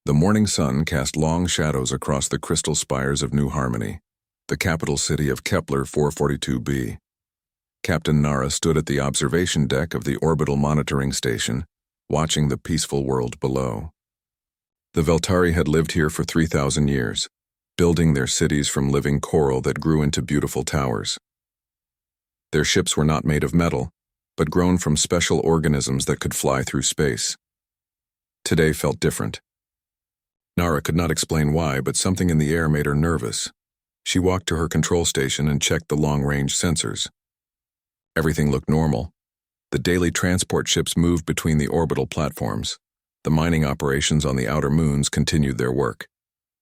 The morning sun cast long shadows across the crystal spires of New Harmony, the capital city of Kepler 442b. Captain Nara stood at the observation deck of the orbital monitoring station, watching the peaceful world below. The Veltari had lived here for 3,000 years, building their cities from living coral that grew into beautiful towers. Their ships were not made of metal, but grown from special organisms that could fly through space. Today felt different. Nara could not explain why, but something in the air made her nervous. She walked to her control station and checked the long-range sensors. Everything looked normal. The daily transport ships moved between the orbital platforms. The mining operations on the outer moons continued their work.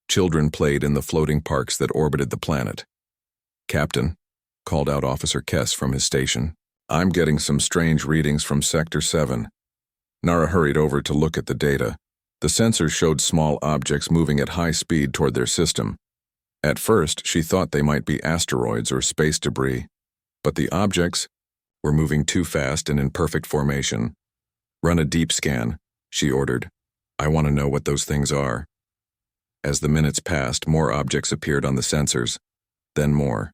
Children played in the floating parks that orbited the planet. "Captain," called out Officer Kess from his station, "I'm getting some strange readings from Sector 7. Nara hurried over to look at the data. The sensors showed small objects moving at high speed toward their system. At first, she thought they might be asteroids or space debris, but the objects were moving too fast and in perfect formation. "Run a deep scan," she ordered. "I want to know what those things are." As the minutes passed, more objects appeared on the sensors, then more.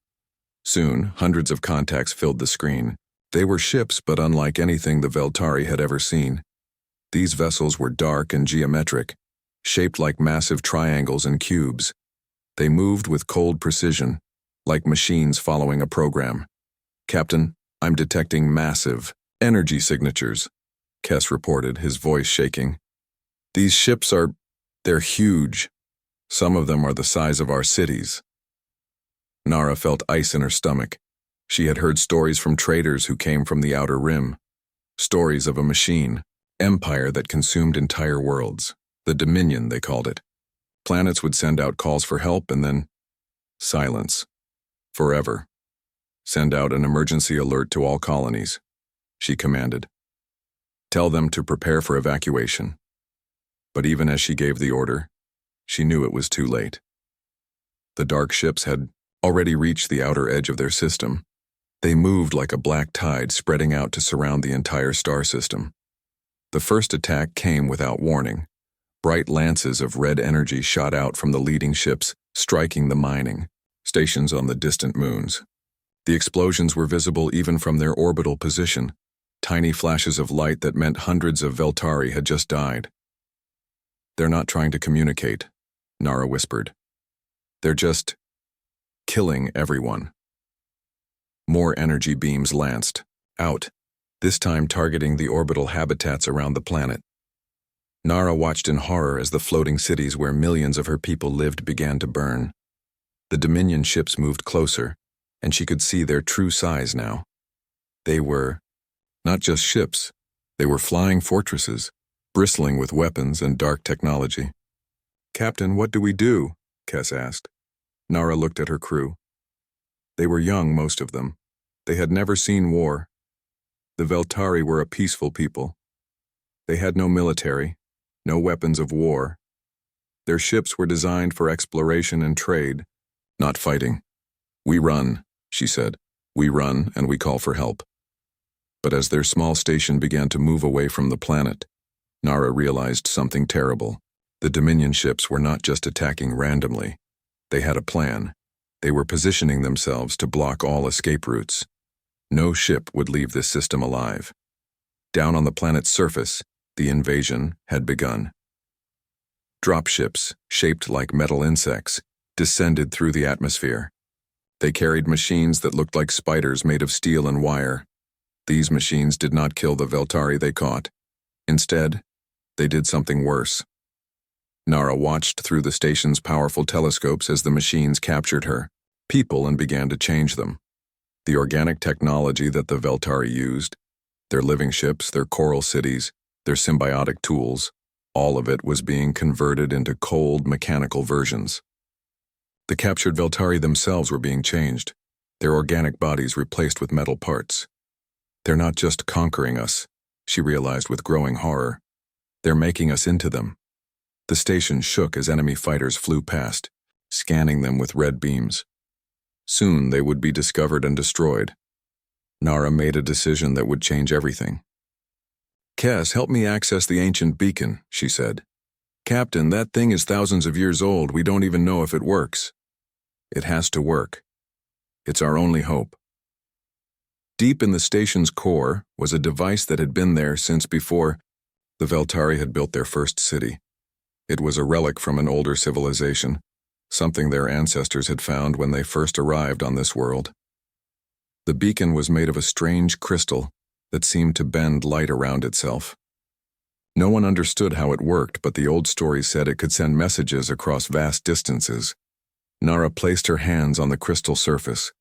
Soon, hundreds of contacts filled the screen. They were ships, but unlike anything the Veltari had ever seen. These vessels were dark and geometric, shaped like massive triangles and cubes. They moved with cold precision, like machines following a program. "Captain, I'm detecting massive energy signatures," Kess reported, his voice shaking. "These ships they're huge. Some of them are the size of our cities." Nara felt ice in her stomach. She had heard stories from traders who came from the outer rim. Stories of a machine, empire that consumed entire worlds. The Dominion, they called it. Planets would send out calls for help and then silence. Forever. "Send out an emergency alert to all colonies," she commanded. "Tell them to prepare for evacuation." But even as she gave the order, she knew it was too late. The dark ships had already reached the outer edge of their system. They moved like a black tide spreading out to surround the entire star system. The first attack came without warning. Bright lances of red energy shot out from the leading ships, striking the mining stations on the distant moons. The explosions were visible even from their orbital position, tiny flashes of light that meant hundreds of Veltari had just died. "They're not trying to communicate," Nara whispered. "They're just killing everyone." More energy beams lanced out, this time targeting the orbital habitats around the planet. Nara watched in horror as the floating cities where millions of her people lived began to burn. The Dominion ships moved closer, and she could see their true size now. They were not just ships, they were flying fortresses, bristling with weapons and dark technology. "Captain, what do we do?" Kess asked. Nara looked at her crew. They were young, most of them. They had never seen war. The Veltari were a peaceful people. They had no military, no weapons of war. Their ships were designed for exploration and trade, not fighting. "We run," she said. "We run and we call for help." But as their small station began to move away from the planet, Nara realized something terrible. The Dominion ships were not just attacking randomly. They had a plan. They were positioning themselves to block all escape routes. No ship would leave this system alive. Down on the planet's surface, the invasion had begun. Dropships, shaped like metal insects, descended through the atmosphere. They carried machines that looked like spiders made of steel and wire. These machines did not kill the Veltari they caught. Instead, they did something worse. Nara watched through the station's powerful telescopes as the machines captured her people and began to change them. The organic technology that the Veltari used, their living ships, their coral cities, their symbiotic tools, all of it was being converted into cold, mechanical versions. The captured Veltari themselves were being changed, their organic bodies replaced with metal parts. "They're not just conquering us," she realized with growing horror. "They're making us into them." The station shook as enemy fighters flew past, scanning them with red beams. Soon they would be discovered and destroyed. Nara made a decision that would change everything. "Kess, help me access the ancient beacon," she said. "Captain, that thing is thousands of years old. We don't even know if it works." "It has to work. It's our only hope." Deep in the station's core was a device that had been there since before the Veltari had built their first city. It was a relic from an older civilization, something their ancestors had found when they first arrived on this world. The beacon was made of a strange crystal that seemed to bend light around itself. No one understood how it worked, but the old story said it could send messages across vast distances. Nara placed her hands on the crystal surface.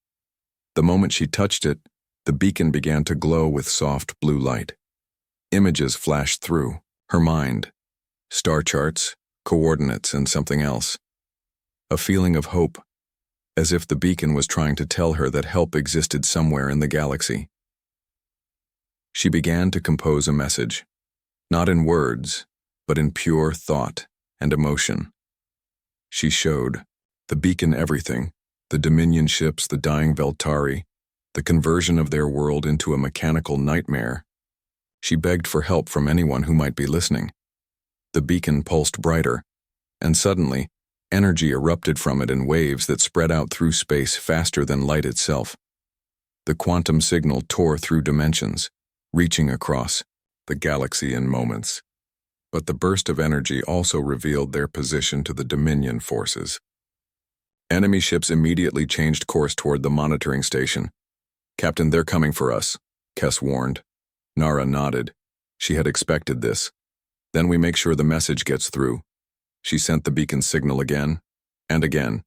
The moment she touched it, the beacon began to glow with soft blue light. Images flashed through her mind: star charts, coordinates, and something else. A feeling of hope, as if the beacon was trying to tell her that help existed somewhere in the galaxy. She began to compose a message, not in words, but in pure thought and emotion. She showed the beacon everything: the Dominion ships, the dying Veltari, the conversion of their world into a mechanical nightmare. She begged for help from anyone who might be listening. The beacon pulsed brighter, and suddenly, energy erupted from it in waves that spread out through space faster than light itself. The quantum signal tore through dimensions, reaching across the galaxy in moments. But the burst of energy also revealed their position to the Dominion forces. Enemy ships immediately changed course toward the monitoring station. "Captain, they're coming for us," Kess warned. Nara nodded. She had expected this. "Then we make sure the message gets through." She sent the beacon signal again, and again,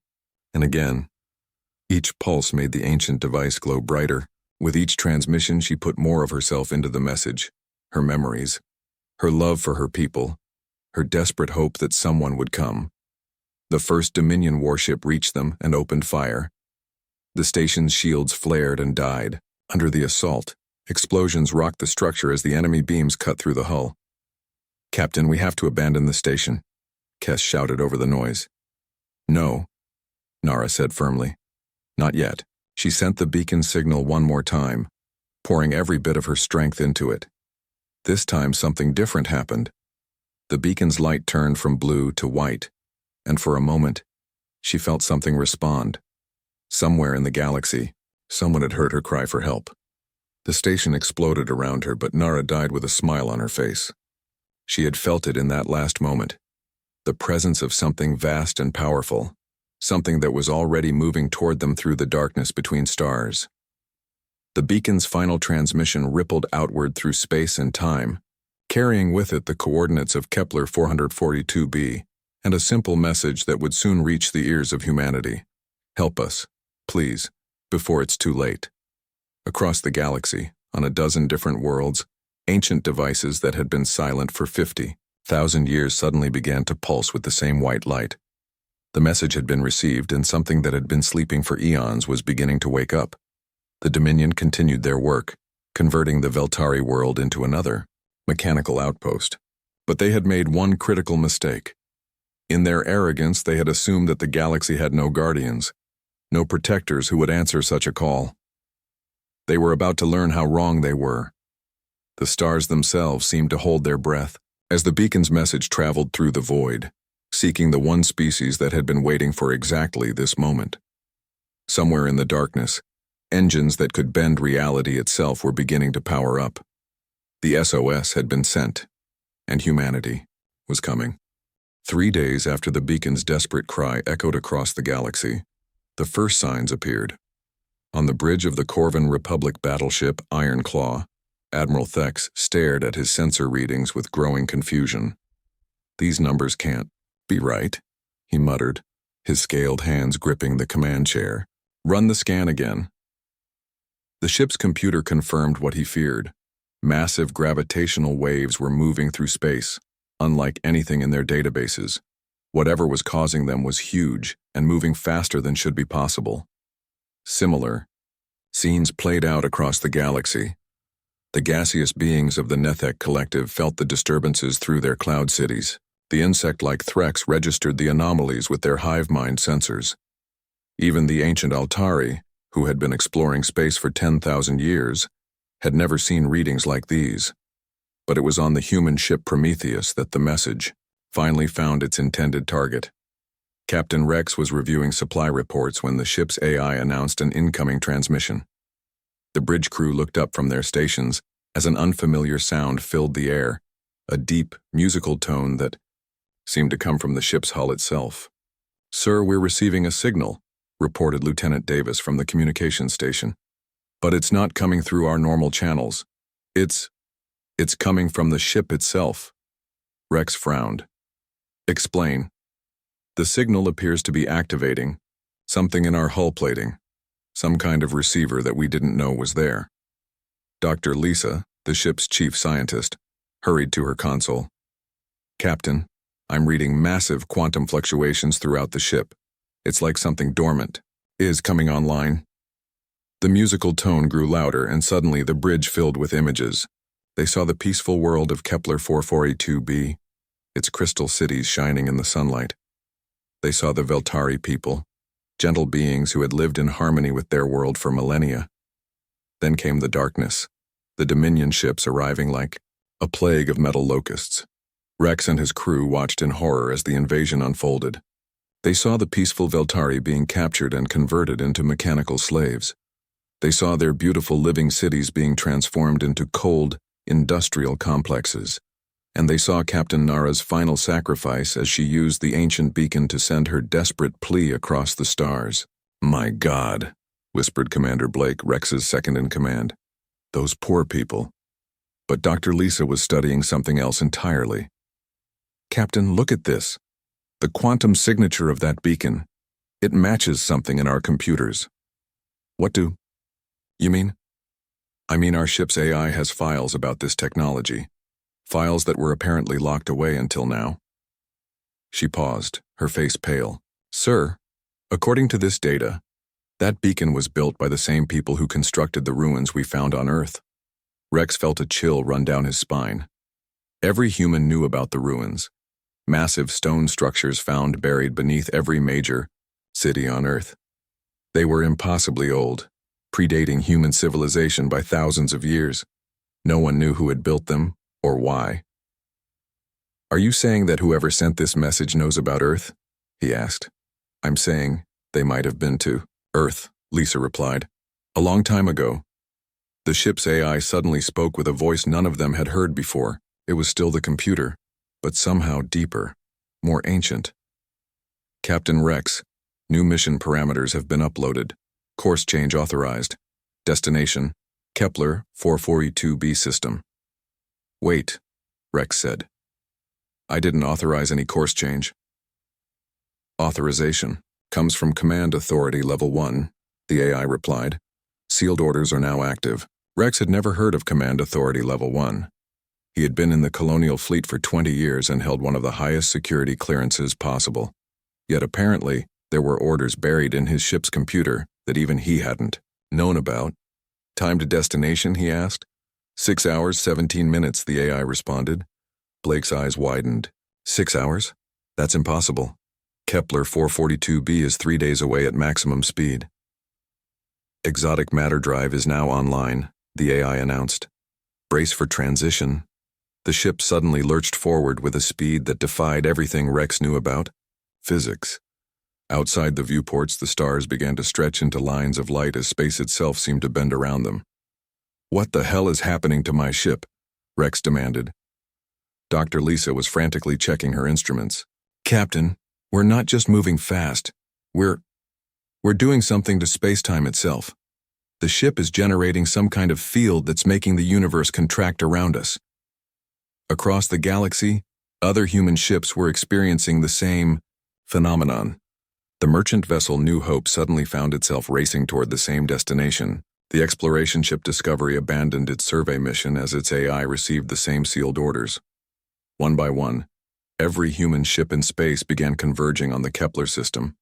and again. Each pulse made the ancient device glow brighter. With each transmission, she put more of herself into the message: her memories, her love for her people, her desperate hope that someone would come. The first Dominion warship reached them and opened fire. The station's shields flared and died. Under the assault, explosions rocked the structure as the enemy beams cut through the hull. "Captain, we have to abandon the station," Kess shouted over the noise. "No," Nara said firmly. "Not yet." She sent the beacon signal one more time, pouring every bit of her strength into it. This time something different happened. The beacon's light turned from blue to white, and for a moment, she felt something respond. Somewhere in the galaxy, someone had heard her cry for help. The station exploded around her, but Nara died with a smile on her face. She had felt it in that last moment. The presence of something vast and powerful, something that was already moving toward them through the darkness between stars. The beacon's final transmission rippled outward through space and time, carrying with it the coordinates of Kepler 442b, and a simple message that would soon reach the ears of humanity: "Help us, please, before it's too late." Across the galaxy, on a dozen different worlds, ancient devices that had been silent for 50,000 years suddenly began to pulse with the same white light. The message had been received, and something that had been sleeping for eons was beginning to wake up. The Dominion continued their work, converting the Veltari world into another mechanical outpost. But they had made one critical mistake. In their arrogance, they had assumed that the galaxy had no guardians, no protectors who would answer such a call. They were about to learn how wrong they were. The stars themselves seemed to hold their breath as the beacon's message traveled through the void, seeking the one species that had been waiting for exactly this moment. Somewhere in the darkness, engines that could bend reality itself were beginning to power up. The SOS had been sent, and humanity was coming. 3 days after the beacon's desperate cry echoed across the galaxy, the first signs appeared. On the bridge of the Corvan Republic battleship Iron Claw, Admiral Thex stared at his sensor readings with growing confusion. "These numbers can't be right," he muttered, his scaled hands gripping the command chair. "Run the scan again." The ship's computer confirmed what he feared. Massive gravitational waves were moving through space, unlike anything in their databases. Whatever was causing them was huge and moving faster than should be possible. Similar scenes played out across the galaxy. The gaseous beings of the Nethek Collective felt the disturbances through their cloud cities. The insect-like Threx registered the anomalies with their hive mind sensors. Even the ancient Altari, who had been exploring space for 10,000 years, had never seen readings like these. But it was on the human ship Prometheus that the message finally found its intended target. Captain Rex was reviewing supply reports when the ship's AI announced an incoming transmission. The bridge crew looked up from their stations as an unfamiliar sound filled the air, a deep, musical tone that seemed to come from the ship's hull itself. "Sir, we're receiving a signal," reported Lieutenant Davis from the communications station. "But it's not coming through our normal channels. It's coming from the ship itself." Rex frowned. "Explain." "The signal appears to be activating something in our hull plating, some kind of receiver that we didn't know was there." Dr. Lisa, the ship's chief scientist, hurried to her console. "Captain, I'm reading massive quantum fluctuations throughout the ship. It's like something dormant is coming online." The musical tone grew louder, and suddenly the bridge filled with images. They saw the peaceful world of Kepler 442b, its crystal cities shining in the sunlight. They saw the Veltari people, gentle beings who had lived in harmony with their world for millennia. Then came the darkness, the Dominion ships arriving like a plague of metal locusts. Rex and his crew watched in horror as the invasion unfolded. They saw the peaceful Veltari being captured and converted into mechanical slaves. They saw their beautiful living cities being transformed into cold, industrial complexes. And they saw Captain Nara's final sacrifice as she used the ancient beacon to send her desperate plea across the stars. "My God," whispered Commander Blake, Rex's second-in-command. "Those poor people." But Dr. Lisa was studying something else entirely. "Captain, look at this. The quantum signature of that beacon. It matches something in our computers." "What do you mean?" "I mean our ship's AI has files about this technology. Files that were apparently locked away until now." She paused, her face pale. "Sir, according to this data, that beacon was built by the same people who constructed the ruins we found on Earth." Rex felt a chill run down his spine. Every human knew about the ruins, massive stone structures found buried beneath every major city on Earth. They were impossibly old, predating human civilization by thousands of years. No one knew who had built them or why. "Are you saying that whoever sent this message knows about Earth?" he asked. "I'm saying they might have been to Earth," Lisa replied. "A long time ago." The ship's AI suddenly spoke with a voice none of them had heard before. It was still the computer, but somehow deeper, more ancient. "Captain Rex, new mission parameters have been uploaded. Course change authorized. Destination, Kepler 442b system." "Wait," Rex said. "I didn't authorize any course change." "Authorization comes from Command Authority Level 1, the AI replied. "Sealed orders are now active." Rex had never heard of Command Authority Level 1. He had been in the colonial fleet for 20 years and held one of the highest security clearances possible. Yet apparently, there were orders buried in his ship's computer that even he hadn't known about. "Time to destination?" he asked. 6 hours, 17 minutes, the AI responded. Blake's eyes widened. 6 hours? That's impossible. Kepler 442b is 3 days away at maximum speed. "Exotic matter drive is now online," the AI announced. "Brace for transition." The ship suddenly lurched forward with a speed that defied everything Rex knew about physics. Outside the viewports, the stars began to stretch into lines of light as space itself seemed to bend around them. "What the hell is happening to my ship?" Rex demanded. Dr. Lisa was frantically checking her instruments. "Captain, we're not just moving fast. We're doing something to space-time itself. The ship is generating some kind of field that's making the universe contract around us." Across the galaxy, other human ships were experiencing the same phenomenon. The merchant vessel New Hope suddenly found itself racing toward the same destination. The exploration ship Discovery abandoned its survey mission as its AI received the same sealed orders. One by one, every human ship in space began converging on the Kepler system,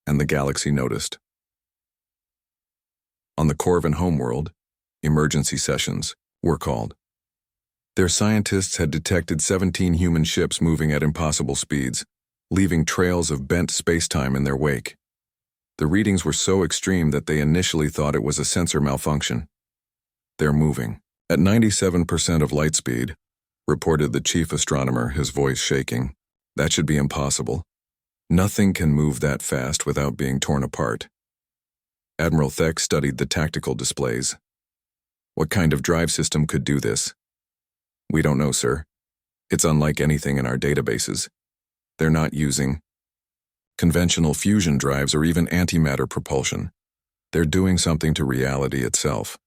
and the galaxy noticed. On the Corvin homeworld, emergency sessions were called. Their scientists had detected 17 human ships moving at impossible speeds, leaving trails of bent spacetime in their wake. The readings were so extreme that they initially thought it was a sensor malfunction. "They're moving at 97% of light speed," reported the chief astronomer, his voice shaking. That should be impossible. Nothing can move that fast without being torn apart. Admiral Thek studied the tactical displays. What kind of drive system could do this? We don't know, sir. It's unlike anything in our databases. They're not using conventional fusion drives or even antimatter propulsion. They're doing something to reality itself.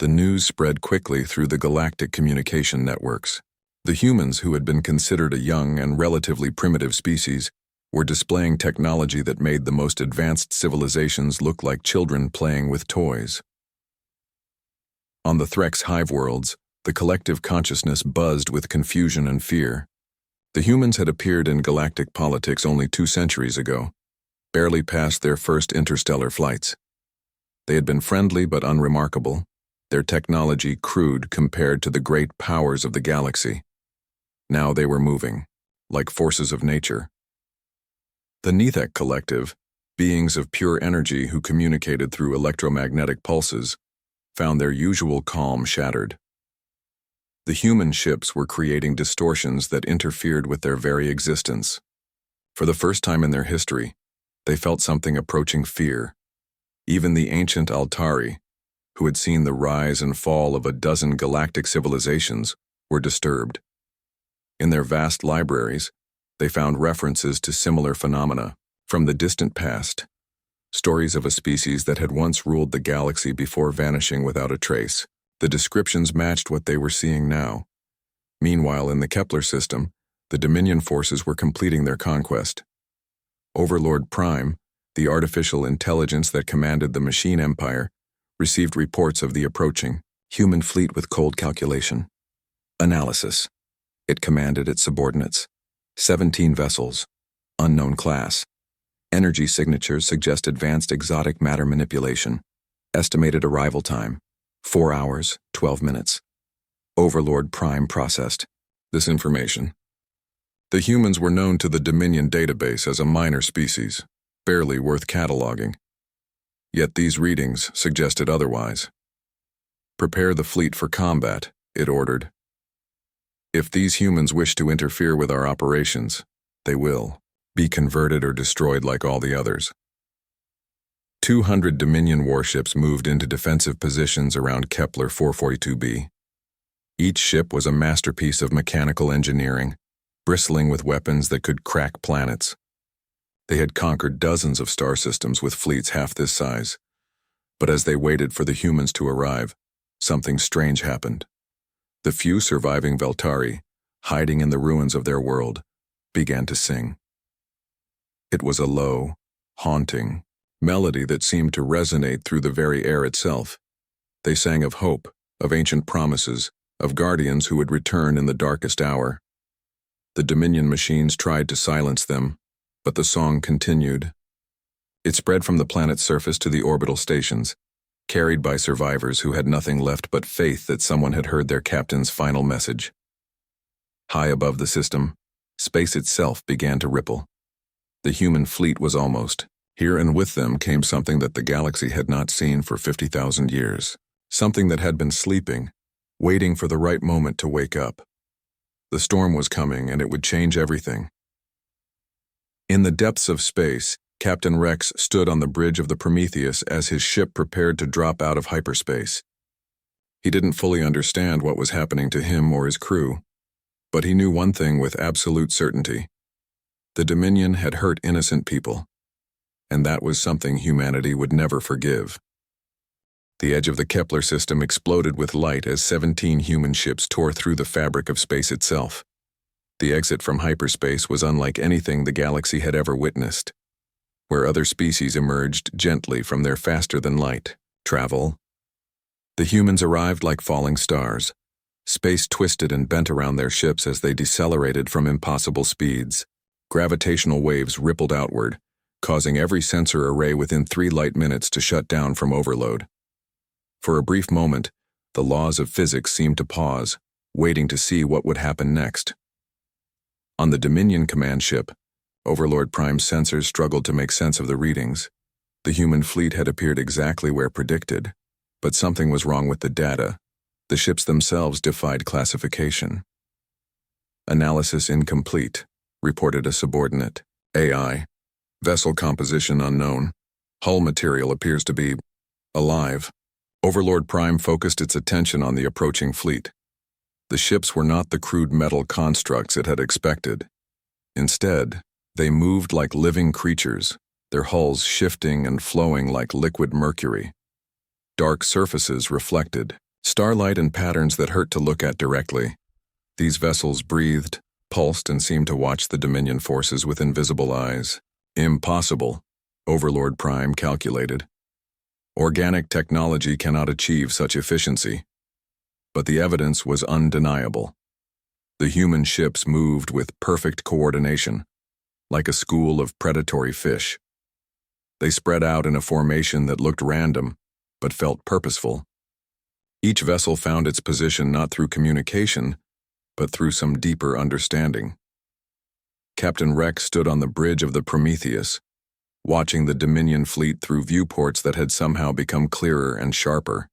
The news spread quickly through the galactic communication networks. The humans, who had been considered a young and relatively primitive species, were displaying technology that made the most advanced civilizations look like children playing with toys. On the Threk's hive worlds, the collective consciousness buzzed with confusion and fear. The humans had appeared in galactic politics only 2 centuries ago, barely past their first interstellar flights. They had been friendly but unremarkable, their technology crude compared to the great powers of the galaxy. Now they were moving, like forces of nature. The Nethek Collective, beings of pure energy who communicated through electromagnetic pulses, found their usual calm shattered. The human ships were creating distortions that interfered with their very existence. For the first time in their history, they felt something approaching fear. Even the ancient Altari, who had seen the rise and fall of a dozen galactic civilizations, were disturbed. In their vast libraries, they found references to similar phenomena from the distant past, stories of a species that had once ruled the galaxy before vanishing without a trace. The descriptions matched what they were seeing now. Meanwhile, in the Kepler system, the Dominion forces were completing their conquest. Overlord Prime, the artificial intelligence that commanded the machine empire, received reports of the approaching human fleet with cold calculation. Analysis. It commanded its subordinates. 17 vessels. Unknown class. Energy signatures suggest advanced exotic matter manipulation. Estimated arrival time. 4 hours, 12 minutes. Overlord Prime processed this information. The humans were known to the Dominion database as a minor species, barely worth cataloging. Yet these readings suggested otherwise. Prepare the fleet for combat, it ordered. If these humans wish to interfere with our operations, they will be converted or destroyed like all the others. 200 Dominion warships moved into defensive positions around Kepler 442b. Each ship was a masterpiece of mechanical engineering, bristling with weapons that could crack planets. They had conquered dozens of star systems with fleets half this size. But as they waited for the humans to arrive, something strange happened. The few surviving Veltari, hiding in the ruins of their world, began to sing. It was a low, haunting melody that seemed to resonate through the very air itself. They sang of hope, of ancient promises, of guardians who would return in the darkest hour. The Dominion machines tried to silence them, but the song continued. It spread from the planet's surface to the orbital stations, carried by survivors who had nothing left but faith that someone had heard their captain's final message. High above the system, space itself began to ripple. The human fleet was almost here, and with them came something that the galaxy had not seen for 50,000 years. Something that had been sleeping, waiting for the right moment to wake up. The storm was coming, and it would change everything. In the depths of space, Captain Rex stood on the bridge of the Prometheus as his ship prepared to drop out of hyperspace. He didn't fully understand what was happening to him or his crew, but he knew one thing with absolute certainty. The Dominion had hurt innocent people, and that was something humanity would never forgive. The edge of the Kepler system exploded with light as 17 human ships tore through the fabric of space itself. The exit from hyperspace was unlike anything the galaxy had ever witnessed, where other species emerged gently from their faster-than-light travel. The humans arrived like falling stars. Space twisted and bent around their ships as they decelerated from impossible speeds. Gravitational waves rippled outward, causing every sensor array within 3 light minutes to shut down from overload. For a brief moment, the laws of physics seemed to pause, waiting to see what would happen next. On the Dominion command ship, Overlord Prime's sensors struggled to make sense of the readings. The human fleet had appeared exactly where predicted, but something was wrong with the data. The ships themselves defied classification. Analysis incomplete. reported a subordinate. AI. Vessel composition unknown. Hull material appears to be alive. Overlord Prime focused its attention on the approaching fleet. The ships were not the crude metal constructs it had expected. Instead, they moved like living creatures, their hulls shifting and flowing like liquid mercury. Dark surfaces reflected, starlight in patterns that hurt to look at directly. These vessels breathed, pulsed, and seemed to watch the Dominion forces with invisible eyes. Impossible, Overlord Prime calculated. Organic technology cannot achieve such efficiency. But the evidence was undeniable. The human ships moved with perfect coordination, like a school of predatory fish. They spread out in a formation that looked random, but felt purposeful. Each vessel found its position not through communication, but through some deeper understanding. Captain Rex stood on the bridge of the Prometheus, watching the Dominion fleet through viewports that had somehow become clearer and sharper.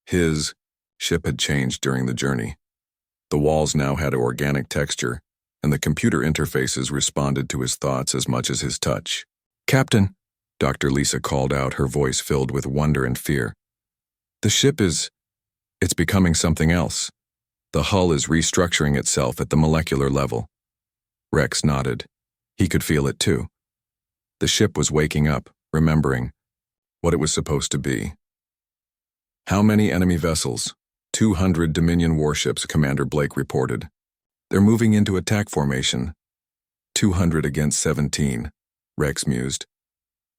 His ship had changed during the journey. The walls now had organic texture, and the computer interfaces responded to his thoughts as much as his touch. "Captain," Dr. Lisa called out, her voice filled with wonder and fear. "The ship it's becoming something else. The hull is restructuring itself at the molecular level." Rex nodded. He could feel it too. The ship was waking up, remembering what it was supposed to be. "How many enemy vessels?" 200 Dominion warships, Commander Blake reported. "They're moving into attack formation." 200 against 17, Rex mused.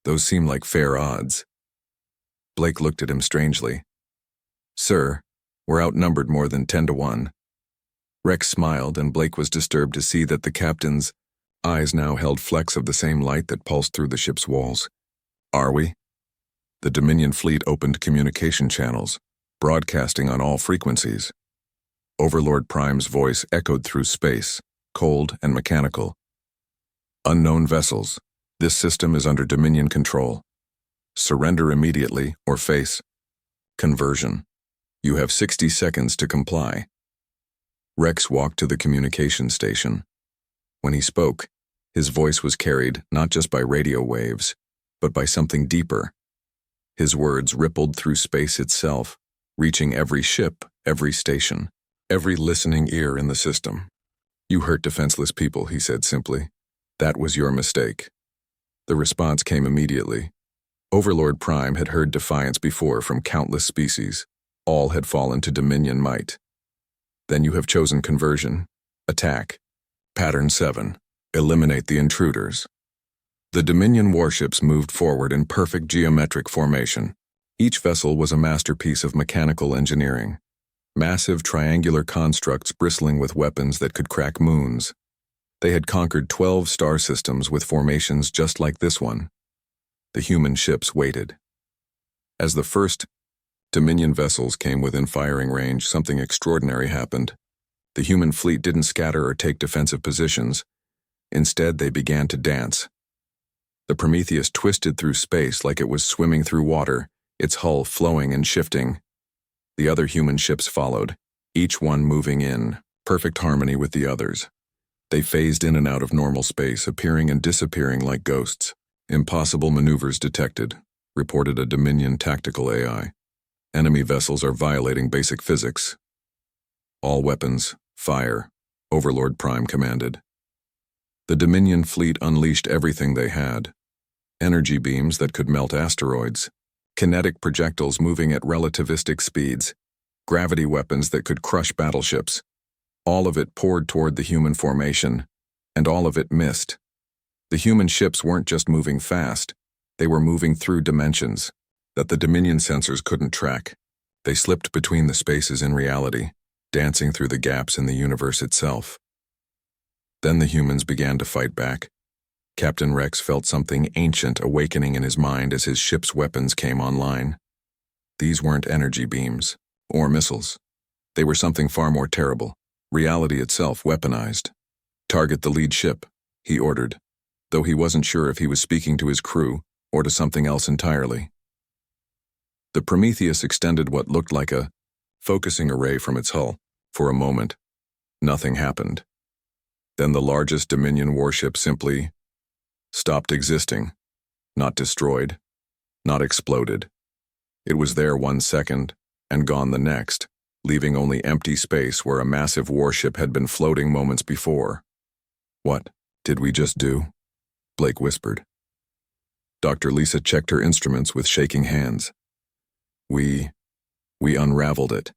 Those seem like fair odds. Blake looked at him strangely. "Sir, we're outnumbered more than 10 to 1. Rex smiled, and Blake was disturbed to see that the captain's eyes now held flecks of the same light that pulsed through the ship's walls. "Are we?" The Dominion fleet opened communication channels, broadcasting on all frequencies. Overlord Prime's voice echoed through space, cold and mechanical. "Unknown vessels. This system is under Dominion control. Surrender immediately or face conversion. You have 60 seconds to comply." Rex walked to the communication station. When he spoke, his voice was carried not just by radio waves, but by something deeper. His words rippled through space itself, reaching every ship, every station, every listening ear in the system. "You hurt defenseless people," he said simply. "That was your mistake." The response came immediately. Overlord Prime had heard defiance before from countless species. All had fallen to Dominion might. "Then you have chosen conversion. Attack. Pattern 7. Eliminate the intruders." The Dominion warships moved forward in perfect geometric formation. Each vessel was a masterpiece of mechanical engineering. Massive triangular constructs bristling with weapons that could crack moons. They had conquered 12 star systems with formations just like this one. The human ships waited. As the first Dominion vessels came within firing range, something extraordinary happened. The human fleet didn't scatter or take defensive positions. Instead, they began to dance. The Prometheus twisted through space like it was swimming through water, its hull flowing and shifting. The other human ships followed, each one moving in perfect harmony with the others. They phased in and out of normal space, appearing and disappearing like ghosts. "Impossible maneuvers detected," reported a Dominion tactical AI. "Enemy vessels are violating basic physics." "All weapons, fire," Overlord Prime commanded. The Dominion fleet unleashed everything they had. Energy beams that could melt asteroids, kinetic projectiles moving at relativistic speeds, gravity weapons that could crush battleships. All of it poured toward the human formation, and all of it missed. The human ships weren't just moving fast, they were moving through dimensions that the Dominion sensors couldn't track. They slipped between the spaces in reality, dancing through the gaps in the universe itself. Then the humans began to fight back. Captain Rex felt something ancient awakening in his mind as his ship's weapons came online. These weren't energy beams or missiles. They were something far more terrible, reality itself weaponized. "Target the lead ship," he ordered, though he wasn't sure if he was speaking to his crew or to something else entirely. The Prometheus extended what looked like a focusing array from its hull. For a moment, nothing happened. Then the largest Dominion warship simply stopped existing, not destroyed, not exploded. It was there 1 second and gone the next, leaving only empty space where a massive warship had been floating moments before. "What did we just do?" Blake whispered. Dr. Lisa checked her instruments with shaking hands. We unraveled it.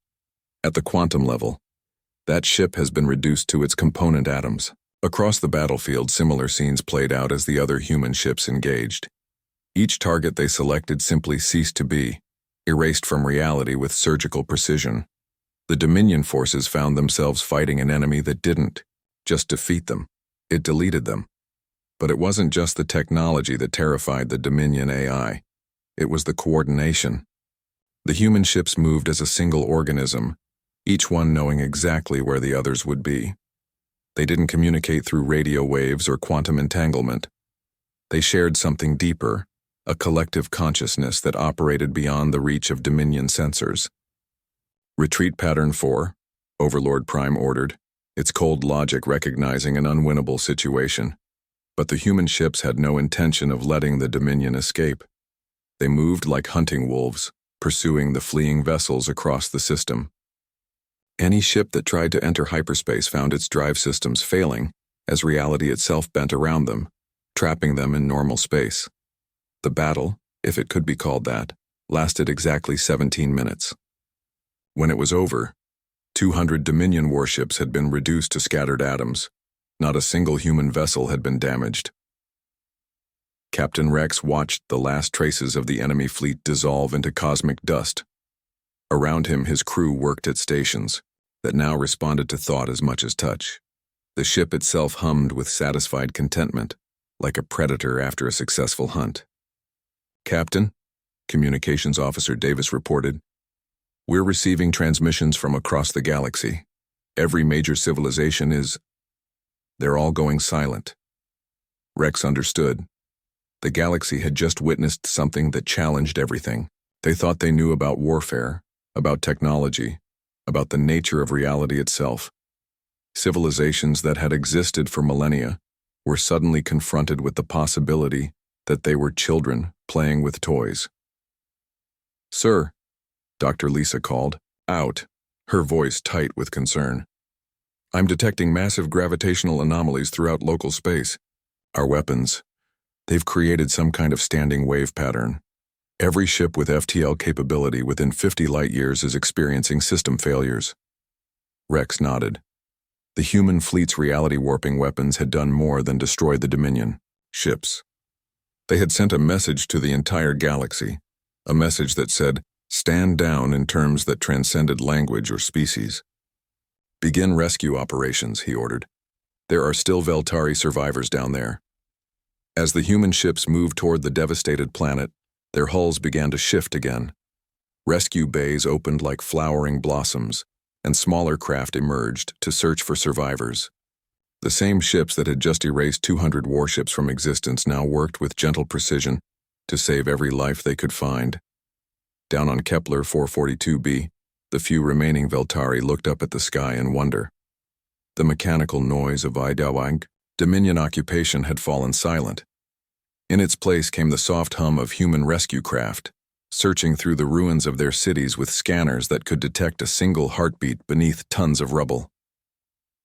At the quantum level, that ship has been reduced to its component atoms. Across the battlefield, similar scenes played out as the other human ships engaged. Each target they selected simply ceased to be, erased from reality with surgical precision. The Dominion forces found themselves fighting an enemy that didn't just defeat them, it deleted them. But it wasn't just the technology that terrified the Dominion AI. It was the coordination. The human ships moved as a single organism, each one knowing exactly where the others would be. They didn't communicate through radio waves or quantum entanglement. They shared something deeper, a collective consciousness that operated beyond the reach of Dominion sensors. "Retreat pattern 4, Overlord Prime ordered, its cold logic recognizing an unwinnable situation. But the human ships had no intention of letting the Dominion escape. They moved like hunting wolves, pursuing the fleeing vessels across the system. Any ship that tried to enter hyperspace found its drive systems failing as reality itself bent around them, trapping them in normal space. The battle, if it could be called that, lasted exactly 17 minutes. When it was over, 200 Dominion warships had been reduced to scattered atoms. Not a single human vessel had been damaged. Captain Rex watched the last traces of the enemy fleet dissolve into cosmic dust. Around him, his crew worked at stations that now responded to thought as much as touch. The ship itself hummed with satisfied contentment, like a predator after a successful hunt. "Captain," Communications Officer Davis reported, "we're receiving transmissions from across the galaxy. Every major civilization is... they're all going silent." Rex understood. The galaxy had just witnessed something that challenged everything. They thought they knew about warfare, about technology, about the nature of reality itself. Civilizations that had existed for millennia were suddenly confronted with the possibility that they were children playing with toys. "Sir," Dr. Lisa called, out, her voice tight with concern. "I'm detecting massive gravitational anomalies throughout local space. Our weapons, they've created some kind of standing wave pattern. Every ship with FTL capability within 50 light-years is experiencing system failures." Rex nodded. The human fleet's reality-warping weapons had done more than destroy the Dominion ships. They had sent a message to the entire galaxy, a message that said, "Stand down," in terms that transcended language or species. "Begin rescue operations," he ordered. "There are still Veltari survivors down there." As the human ships moved toward the devastated planet, their hulls began to shift again. Rescue bays opened like flowering blossoms, and smaller craft emerged to search for survivors. The same ships that had just erased 200 warships from existence now worked with gentle precision to save every life they could find. Down on Kepler 442b, the few remaining Veltari looked up at the sky in wonder. The mechanical noise of awakens, Dominion occupation had fallen silent. In its place came the soft hum of human rescue craft, searching through the ruins of their cities with scanners that could detect a single heartbeat beneath tons of rubble.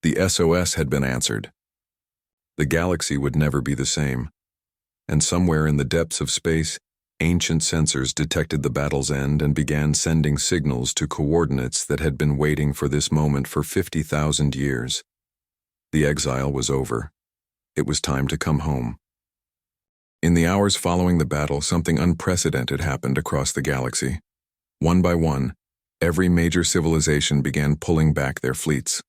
The SOS had been answered. The galaxy would never be the same. And somewhere in the depths of space, ancient sensors detected the battle's end and began sending signals to coordinates that had been waiting for this moment for 50,000 years. The exile was over. It was time to come home. In the hours following the battle, something unprecedented happened across the galaxy. One by one, every major civilization began pulling back their fleets.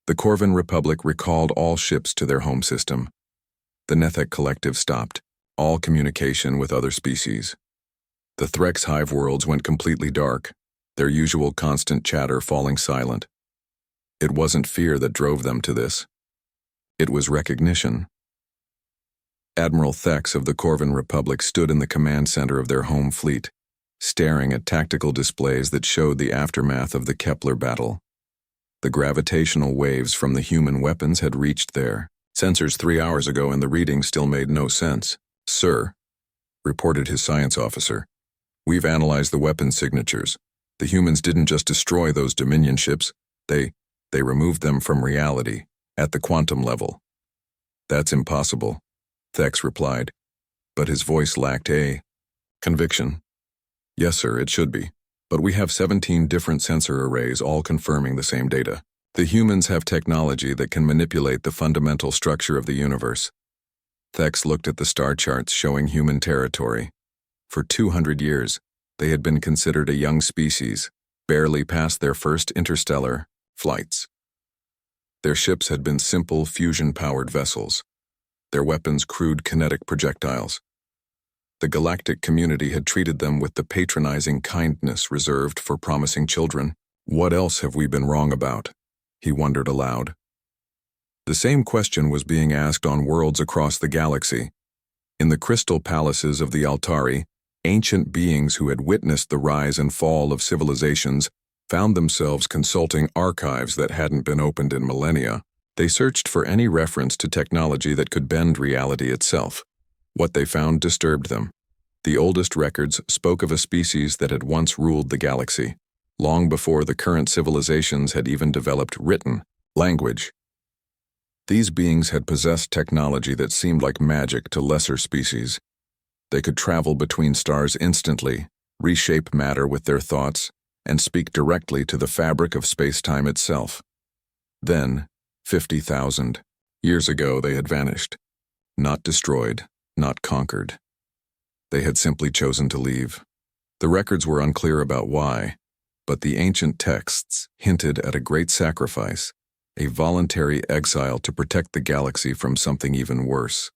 The Corvin Republic recalled all ships to their home system. The Nethek Collective stopped all communication with other species. The Threx hive worlds went completely dark, their usual constant chatter falling silent. It wasn't fear that drove them to this. It was recognition. Admiral Thex of the Corvin Republic stood in the command center of their home fleet, staring at tactical displays that showed the aftermath of the Kepler battle. The gravitational waves from the human weapons had reached there. Sensors 3 hours ago, and the readings still made no sense. "Sir," reported his science officer, "we've analyzed the weapon signatures. The humans didn't just destroy those Dominion ships, they removed them from reality, at the quantum level." "That's impossible," Thex replied, but his voice lacked a conviction. "Yes, sir, it should be. But we have 17 different sensor arrays all confirming the same data. The humans have technology that can manipulate the fundamental structure of the universe." Thex looked at the star charts showing human territory. For 200 years, they had been considered a young species, barely past their first interstellar flights. Their ships had been simple fusion-powered vessels, their weapons crude kinetic projectiles. The galactic community had treated them with the patronizing kindness reserved for promising children. "What else have we been wrong about?" he wondered aloud. The same question was being asked on worlds across the galaxy. In the crystal palaces of the Altari, ancient beings who had witnessed the rise and fall of civilizations found themselves consulting archives that hadn't been opened in millennia. They searched for any reference to technology that could bend reality itself. What they found disturbed them. The oldest records spoke of a species that had once ruled the galaxy, long before the current civilizations had even developed written language. These beings had possessed technology that seemed like magic to lesser species. They could travel between stars instantly, reshape matter with their thoughts, and speak directly to the fabric of space-time itself. Then, 50,000 years ago, they had vanished. Not destroyed, not conquered. They had simply chosen to leave. The records were unclear about why, but the ancient texts hinted at a great sacrifice, a voluntary exile to protect the galaxy from something even worse.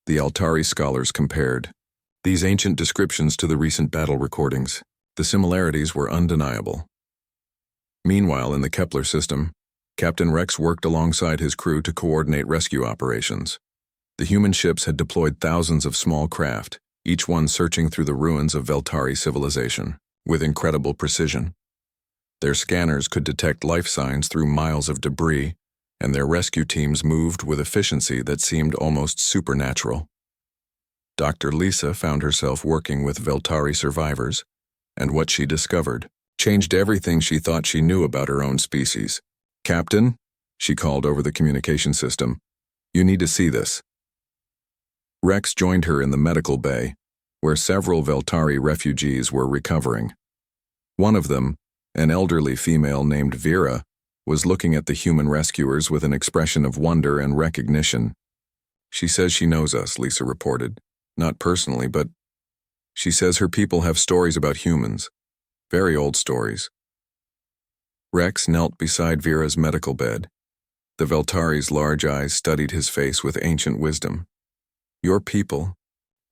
The Altari scholars compared these ancient descriptions to the recent battle recordings. The similarities were undeniable. Meanwhile, in the Kepler system, Captain Rex worked alongside his crew to coordinate rescue operations. The human ships had deployed thousands of small craft, each one searching through the ruins of Veltari civilization, with incredible precision. Their scanners could detect life signs through miles of debris, and their rescue teams moved with efficiency that seemed almost supernatural. Dr. Lisa found herself working with Veltari survivors, and what she discovered changed everything she thought she knew about her own species. "Captain," she called over the communication system, "you need to see this." Rex joined her in the medical bay, where several Veltari refugees were recovering. One of them, an elderly female named Vera, was looking at the human rescuers with an expression of wonder and recognition. "She says she knows us," Lisa reported. "Not personally, but she says her people have stories about humans. Very old stories." Rex knelt beside Vera's medical bed. The Veltari's large eyes studied his face with ancient wisdom. "Your people,"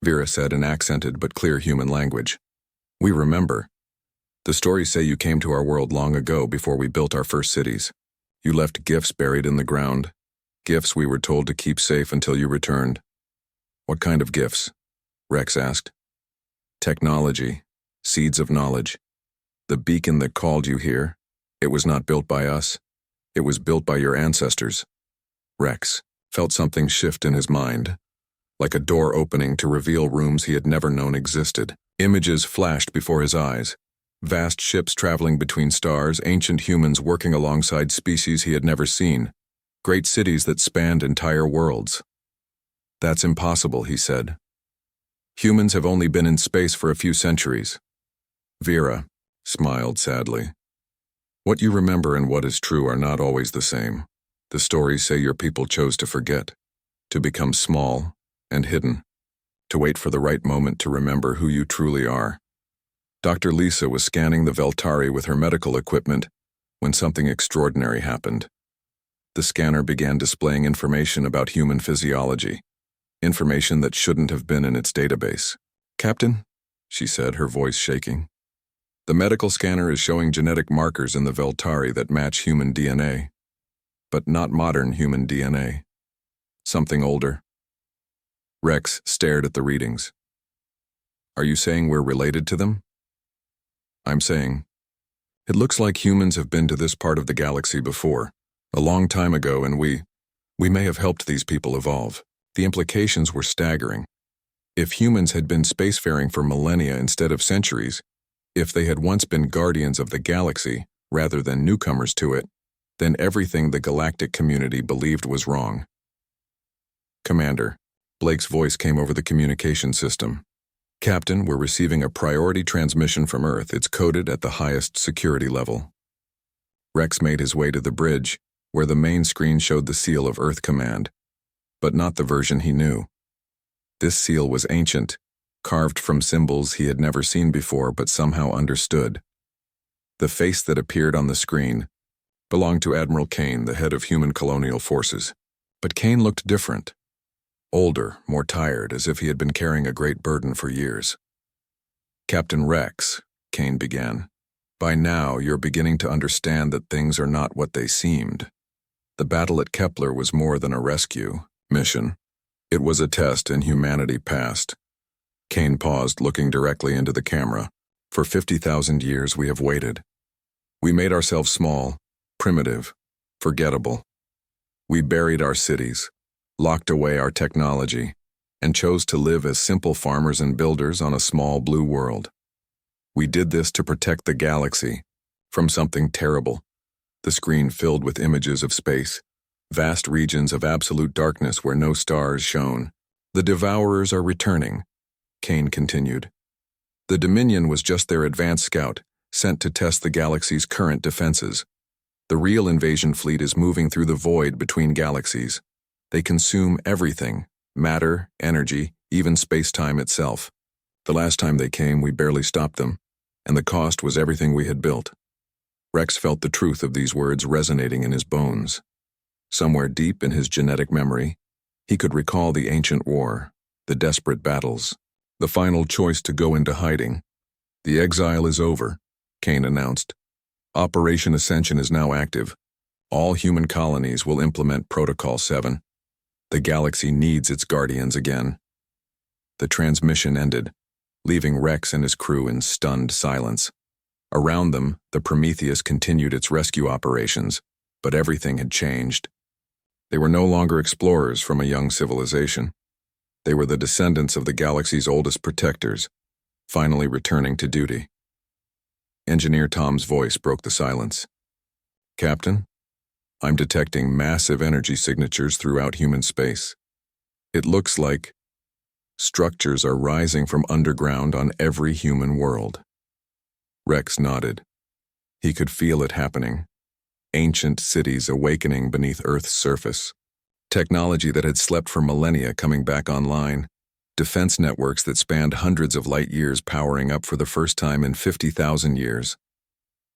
Vera said in accented but clear human language. "We remember. The stories say you came to our world long ago before we built our first cities. You left gifts buried in the ground, gifts we were told to keep safe until you returned." "What kind of gifts?" Rex asked. "Technology, seeds of knowledge. The beacon that called you here, it was not built by us. It was built by your ancestors." Rex felt something shift in his mind, like a door opening to reveal rooms he had never known existed. Images flashed before his eyes. Vast ships traveling between stars, ancient humans working alongside species he had never seen, great cities that spanned entire worlds. "That's impossible," he said. "Humans have only been in space for a few centuries." Vera smiled sadly. "What you remember and what is true are not always the same. The stories say your people chose to forget, to become small and hidden, to wait for the right moment to remember who you truly are." Dr. Lisa was scanning the Veltari with her medical equipment when something extraordinary happened. The scanner began displaying information about human physiology, information that shouldn't have been in its database. "Captain," she said, her voice shaking, "the medical scanner is showing genetic markers in the Veltari that match human DNA, but not modern human DNA. Something older." Rex stared at the readings. "Are you saying we're related to them?" "I'm saying." It looks like humans have been to this part of the galaxy before, a long time ago, and we may have helped these people evolve. The implications were staggering. If humans had been spacefaring for millennia instead of centuries, if they had once been guardians of the galaxy rather than newcomers to it, then everything the galactic community believed was wrong. Commander, Blake's voice came over the communication system. Captain, we're receiving a priority transmission from Earth. It's coded at the highest security level. Rex made his way to the bridge, where the main screen showed the seal of Earth Command, but not the version he knew. This seal was ancient, carved from symbols he had never seen before but somehow understood. The face that appeared on the screen belonged to Admiral Kane, the head of human colonial forces. But Kane looked different. Older, more tired, as if he had been carrying a great burden for years. Captain Rex, Kane began, by now you're beginning to understand that things are not what they seemed. The battle at Kepler was more than a rescue mission. It was a test, and humanity passed. Kane paused, looking directly into the camera. For 50,000 years we have waited. We made ourselves small, primitive, forgettable. We buried our cities, locked away our technology, and chose to live as simple farmers and builders on a small blue world. We did this to protect the galaxy from something terrible. The screen filled with images of space, vast regions of absolute darkness where no stars shone. The Devourers are returning, Kane continued. The Dominion was just their advanced scout, sent to test the galaxy's current defenses. The real invasion fleet is moving through the void between galaxies. They consume everything, matter, energy, even space-time itself. The last time they came, we barely stopped them, and the cost was everything we had built. Rex felt the truth of these words resonating in his bones. Somewhere deep in his genetic memory, he could recall the ancient war, the desperate battles, the final choice to go into hiding. The exile is over, Kane announced. Operation Ascension is now active. All human colonies will implement Protocol 7. The galaxy needs its guardians again. The transmission ended, leaving Rex and his crew in stunned silence. Around them, the Prometheus continued its rescue operations, but everything had changed. They were no longer explorers from a young civilization. They were the descendants of the galaxy's oldest protectors, finally returning to duty. Engineer Tom's voice broke the silence. Captain, I'm detecting massive energy signatures throughout human space. It looks like structures are rising from underground on every human world. Rex nodded. He could feel it happening. Ancient cities awakening beneath Earth's surface. Technology that had slept for millennia coming back online. Defense networks that spanned hundreds of light years powering up for the first time in 50,000 years.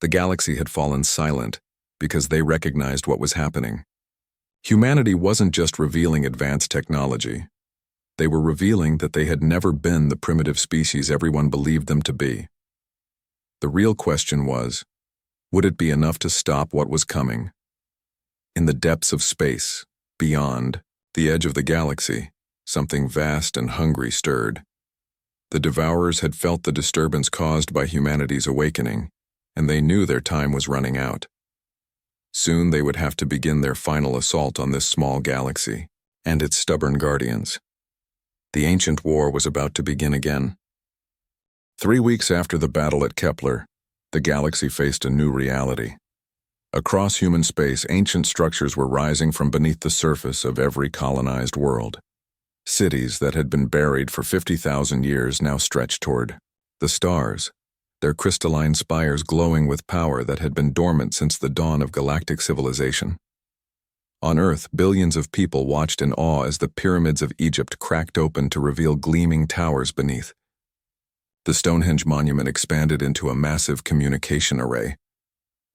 The galaxy had fallen silent because they recognized what was happening. Humanity wasn't just revealing advanced technology. They were revealing that they had never been the primitive species everyone believed them to be. The real question was, would it be enough to stop what was coming? In the depths of space, beyond, the edge of the galaxy, something vast and hungry stirred. The Devourers had felt the disturbance caused by humanity's awakening, and they knew their time was running out. Soon they would have to begin their final assault on this small galaxy and its stubborn guardians. The ancient war was about to begin again. 3 weeks after the battle at Kepler, the galaxy faced a new reality. Across human space, ancient structures were rising from beneath the surface of every colonized world. Cities that had been buried for 50,000 years now stretched toward the stars, their crystalline spires glowing with power that had been dormant since the dawn of galactic civilization. On Earth, billions of people watched in awe as the pyramids of Egypt cracked open to reveal gleaming towers beneath. The Stonehenge monument expanded into a massive communication array.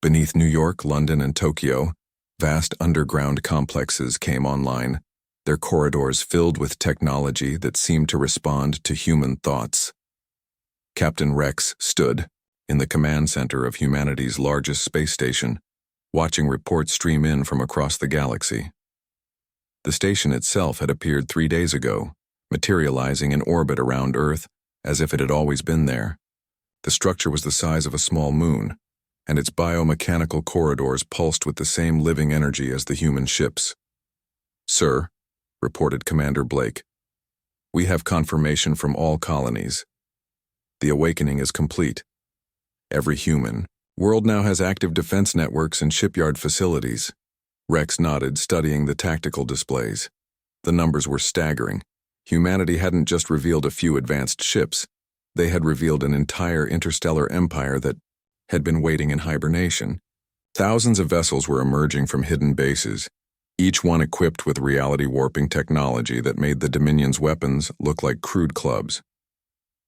Beneath New York, London, and Tokyo, vast underground complexes came online, their corridors filled with technology that seemed to respond to human thoughts. Captain Rex stood in the command center of humanity's largest space station, watching reports stream in from across the galaxy. The station itself had appeared 3 days ago, materializing in orbit around Earth as if it had always been there. The structure was the size of a small moon, and its biomechanical corridors pulsed with the same living energy as the human ships. "Sir," reported Commander Blake, "we have confirmation from all colonies. The awakening is complete. Every human world now has active defense networks and shipyard facilities." Rex nodded, studying the tactical displays. The numbers were staggering. Humanity hadn't just revealed a few advanced ships. They had revealed an entire interstellar empire that had been waiting in hibernation. Thousands of vessels were emerging from hidden bases, each one equipped with reality-warping technology that made the Dominion's weapons look like crude clubs.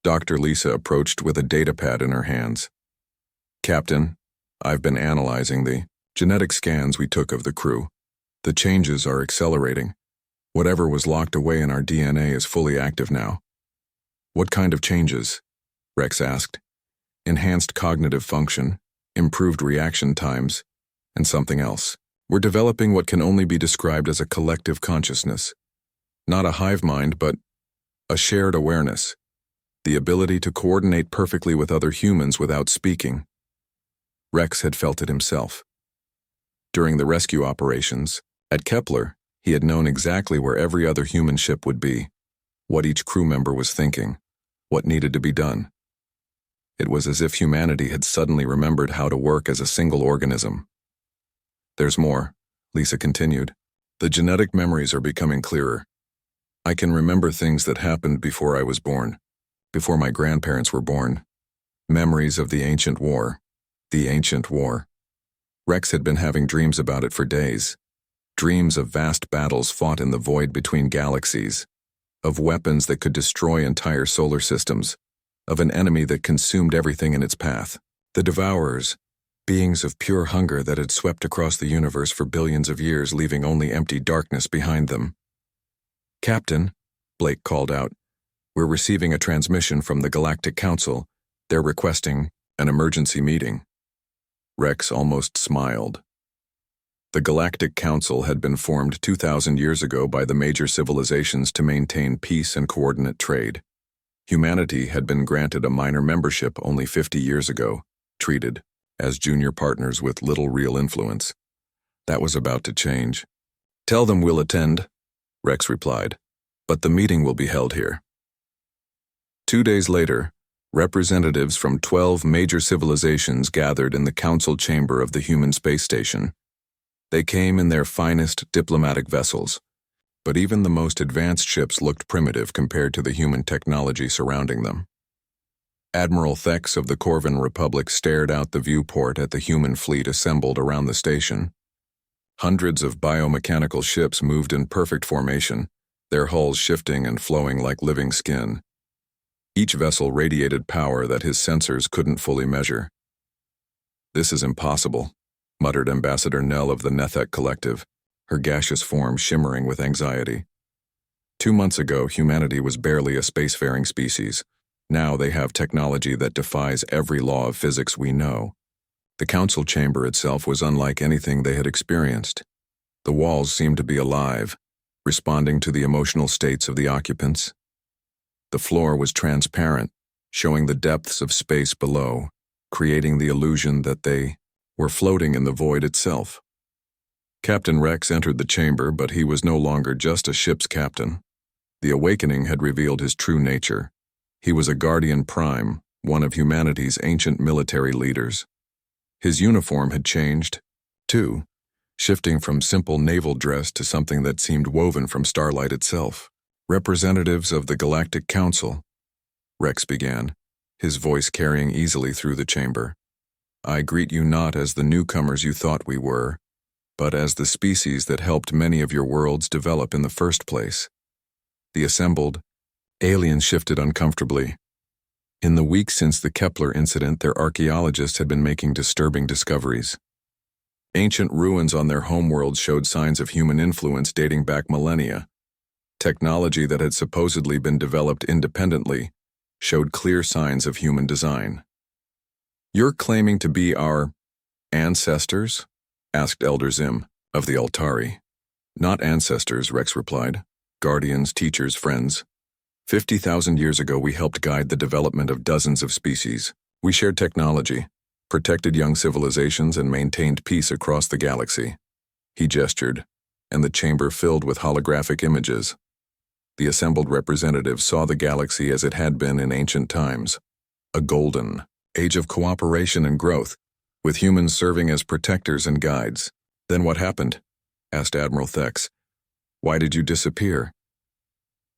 Dr. Lisa approached with a datapad in her hands. "Captain, I've been analyzing the genetic scans we took of the crew. The changes are accelerating. Whatever was locked away in our DNA is fully active now." "What kind of changes?" Rex asked. "Enhanced cognitive function, improved reaction times, and something else. We're developing what can only be described as a collective consciousness. Not a hive mind, but a shared awareness. The ability to coordinate perfectly with other humans without speaking." Rex had felt it himself. During the rescue operations, at Kepler, he had known exactly where every other human ship would be, what each crew member was thinking, what needed to be done. It was as if humanity had suddenly remembered how to work as a single organism. "There's more," Lisa continued. "The genetic memories are becoming clearer. I can remember things that happened before I was born, before my grandparents were born. Memories of the ancient war. The ancient war." Rex had been having dreams about it for days. Dreams of vast battles fought in the void between galaxies, of weapons that could destroy entire solar systems, of an enemy that consumed everything in its path. The Devourers, beings of pure hunger that had swept across the universe for billions of years, leaving only empty darkness behind them. "Captain," Blake called out, "we're receiving a transmission from the Galactic Council. They're requesting an emergency meeting." Rex almost smiled. The Galactic Council had been formed 2,000 years ago by the major civilizations to maintain peace and coordinate trade. Humanity had been granted a minor membership only 50 years ago, treated as junior partners with little real influence. That was about to change. "Tell them we'll attend," Rex replied, "but the meeting will be held here." 2 days later, representatives from 12 major civilizations gathered in the council chamber of the human space station. They came in their finest diplomatic vessels, but even the most advanced ships looked primitive compared to the human technology surrounding them. Admiral Thex of the Corvin Republic stared out the viewport at the human fleet assembled around the station. Hundreds of biomechanical ships moved in perfect formation, their hulls shifting and flowing like living skin. Each vessel radiated power that his sensors couldn't fully measure. "This is impossible," muttered Ambassador Nell of the Nethek Collective, her gaseous form shimmering with anxiety. 2 months ago, humanity was barely a spacefaring species. Now they have technology that defies every law of physics we know. The council chamber itself was unlike anything they had experienced. The walls seemed to be alive, responding to the emotional states of the occupants. The floor was transparent, showing the depths of space below, creating the illusion that they were floating in the void itself. Captain Rex entered the chamber, but he was no longer just a ship's captain. The awakening had revealed his true nature. He was a Guardian Prime, one of humanity's ancient military leaders. His uniform had changed, too, shifting from simple naval dress to something that seemed woven from starlight itself. "Representatives of the Galactic Council," Rex began, his voice carrying easily through the chamber. "I greet you not as the newcomers you thought we were, but as the species that helped many of your worlds develop in the first place." The assembled aliens shifted uncomfortably. In the weeks since the Kepler incident, their archaeologists had been making disturbing discoveries. Ancient ruins on their homeworld showed signs of human influence dating back millennia. Technology that had supposedly been developed independently showed clear signs of human design. "You're claiming to be our ancestors?" asked Elder Zim of the Altari. "Not ancestors," Rex replied. "Guardians, teachers, friends. 50,000 years ago we helped guide the development of dozens of species. We shared technology, protected young civilizations and maintained peace across the galaxy. He gestured, and the chamber filled with holographic images. The assembled representatives saw the galaxy as it had been in ancient times, a golden age of cooperation and growth, with humans serving as protectors and guides. "Then what happened?" asked Admiral Thex. "Why did you disappear?"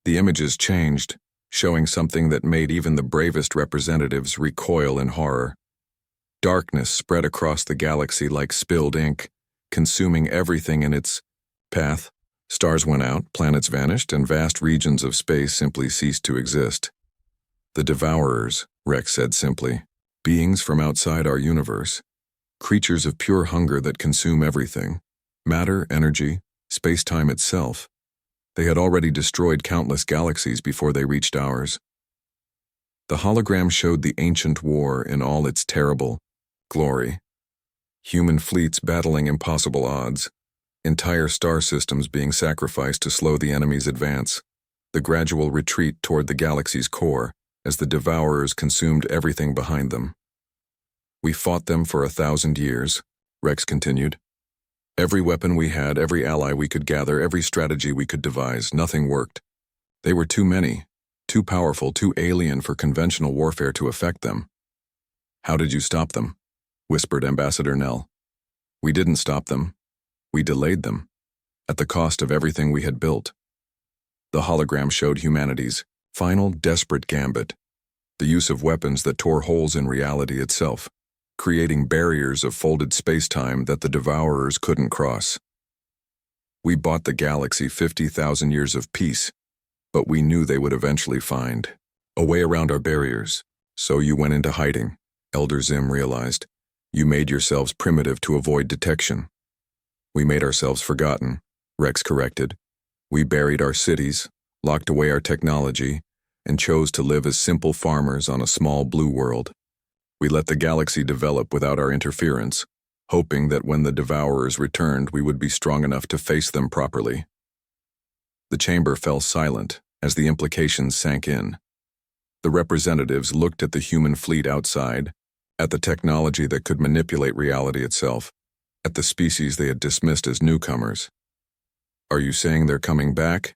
The images changed, showing something that made even the bravest representatives recoil in horror. Darkness spread across the galaxy like spilled ink, consuming everything in its path. Stars went out, planets vanished, and vast regions of space simply ceased to exist. "The Devourers," Rex said simply, "beings from outside our universe, creatures of pure hunger that consume everything, matter, energy, space-time itself. They had already destroyed countless galaxies before they reached ours." The hologram showed the ancient war in all its terrible glory. Human fleets battling impossible odds, entire star systems being sacrificed to slow the enemy's advance, the gradual retreat toward the galaxy's core as the Devourers consumed everything behind them. "We fought them for 1,000 years, Rex continued. "Every weapon we had, every ally we could gather, every strategy we could devise, nothing worked. They were too many, too powerful, too alien for conventional warfare to affect them." "How did you stop them?" whispered Ambassador Nell. "We didn't stop them. We delayed them, at the cost of everything we had built." The hologram showed humanity's final desperate gambit, the use of weapons that tore holes in reality itself, creating barriers of folded space-time that the Devourers couldn't cross. "We bought the galaxy 50,000 years of peace, but we knew they would eventually find a way around our barriers. So you went into hiding," Elder Zim realized. "You made yourselves primitive to avoid detection." "We made ourselves forgotten," Rex corrected. "We buried our cities, locked away our technology, and chose to live as simple farmers on a small blue world. We let the galaxy develop without our interference, hoping that when the Devourers returned we would be strong enough to face them properly." The chamber fell silent as the implications sank in. The representatives looked at the human fleet outside, at the technology that could manipulate reality itself, at the species they had dismissed as newcomers. "Are you saying they're coming back?"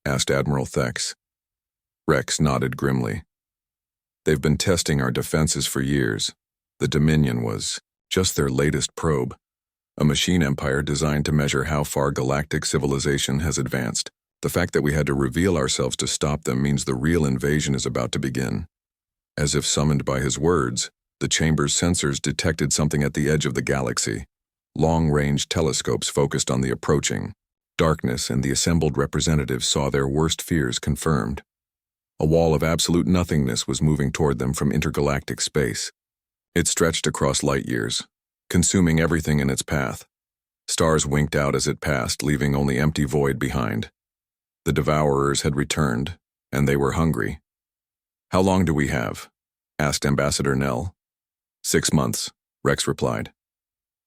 asked Admiral Thex. Rex nodded grimly. "They've been testing our defenses for years. The Dominion was just their latest probe, a machine empire designed to measure how far galactic civilization has advanced. The fact that we had to reveal ourselves to stop them means the real invasion is about to begin." As if summoned by his words, the chamber's sensors detected something at the edge of the galaxy. Long-range telescopes focused on the approaching darkness, and the assembled representatives saw their worst fears confirmed. A wall of absolute nothingness was moving toward them from intergalactic space. It stretched across light years, consuming everything in its path. Stars winked out as it passed, leaving only empty void behind. The Devourers had returned, and they were hungry. "How long do we have?" asked Ambassador Nell. 6 months, Rex replied.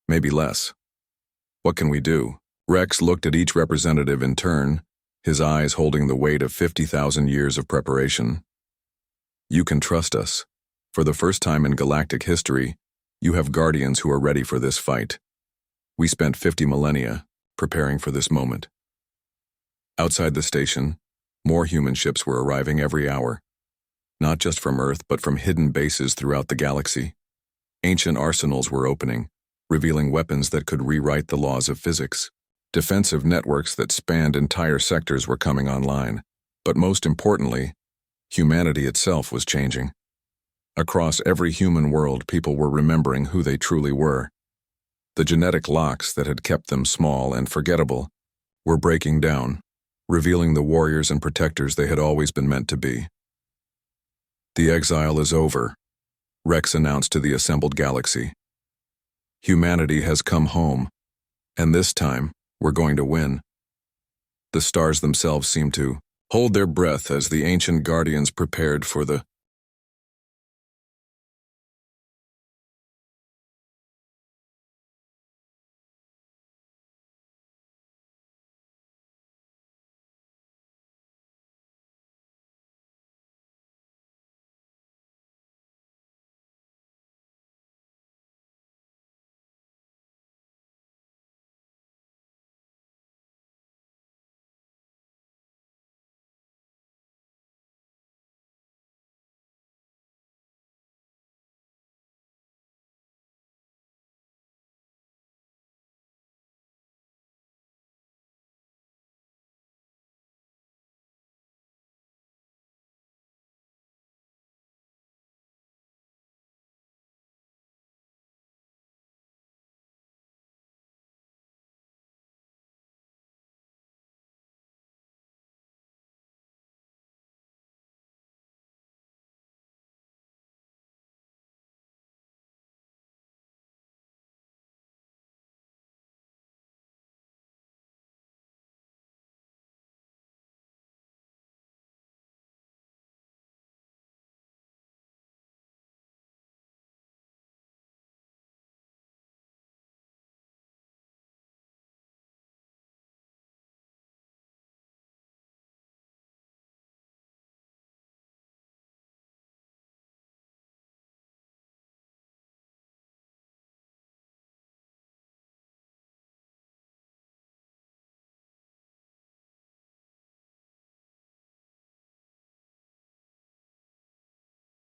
"Maybe less." "What can we do?" Rex looked at each representative in turn, his eyes holding the weight of 50,000 years of preparation. "You can trust us. For the first time in galactic history, you have guardians who are ready for this fight. We spent 50 millennia preparing for this moment." Outside the station, more human ships were arriving every hour, not just from Earth but from hidden bases throughout the galaxy. Ancient arsenals were opening, revealing weapons that could rewrite the laws of physics. Defensive networks that spanned entire sectors were coming online, but most importantly, humanity itself was changing. Across every human world, people were remembering who they truly were. The genetic locks that had kept them small and forgettable were breaking down, revealing the warriors and protectors they had always been meant to be. "The exile is over," Rex announced to the assembled galaxy. "Humanity has come home, and this time, we're going to win." The stars themselves seemed to hold their breath as the ancient guardians prepared for the